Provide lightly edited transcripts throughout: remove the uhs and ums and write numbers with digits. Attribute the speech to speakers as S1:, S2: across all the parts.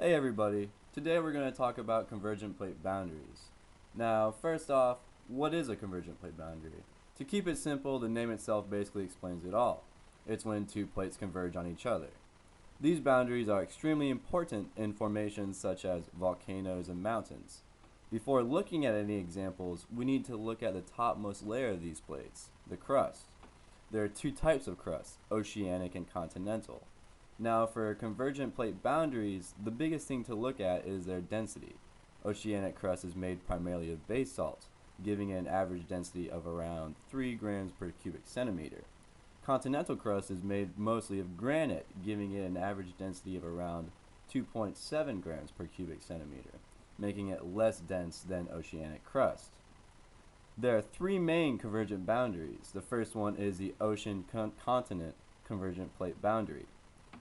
S1: Hey everybody, today we're going to talk about convergent plate boundaries. Now, first off, what is a convergent plate boundary? To keep it simple, the name itself basically explains it all. It's when two plates converge on each other. These boundaries are extremely important in formations such as volcanoes and mountains. Before looking at any examples, we need to look at the topmost layer of these plates, the crust. There are two types of crust, oceanic and continental. Now, for convergent plate boundaries, the biggest thing to look at is their density. Oceanic crust is made primarily of basalt, giving it an average density of around 3 grams per cubic centimeter. Continental crust is made mostly of granite, giving it an average density of around 2.7 grams per cubic centimeter, making it less dense than oceanic crust. There are three main convergent boundaries. The first one is the ocean-continent convergent plate boundary.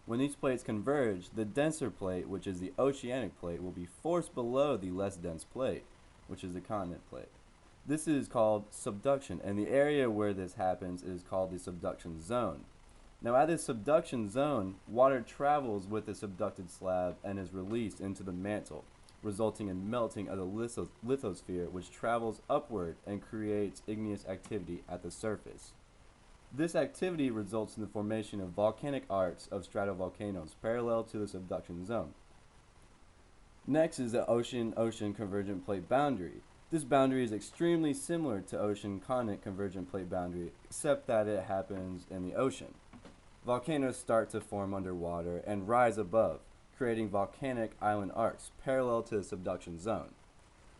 S1: When these plates converge, the denser plate, which is the oceanic plate, will be forced below the less dense plate, which is the continent plate. This is called subduction, and the area where this happens is called the subduction zone. Now, at this subduction zone, water travels with the subducted slab and is released into the mantle, resulting in melting of the lithosphere, which travels upward and creates igneous activity at the surface. This activity results in the formation of volcanic arcs of stratovolcanoes parallel to the subduction zone. Next is the ocean-ocean convergent plate boundary. This boundary is extremely similar to ocean-continent convergent plate boundary, except that it happens in the ocean. Volcanoes start to form underwater and rise above, creating volcanic island arcs parallel to the subduction zone.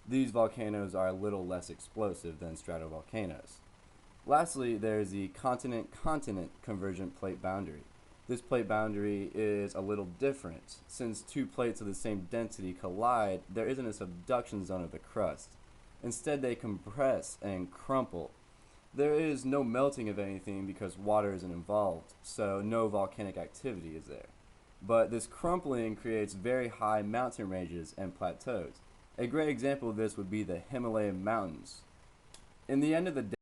S1: These volcanoes are a little less explosive than stratovolcanoes. Lastly, there is the continent-continent convergent plate boundary. This plate boundary is a little different. Since two plates of the same density collide, there isn't a subduction zone of the crust. Instead, they compress and crumple. There is no melting of anything because water isn't involved, so no volcanic activity is there. But this crumpling creates very high mountain ranges and plateaus. A great example of this would be the Himalayan mountains. In the end of the day,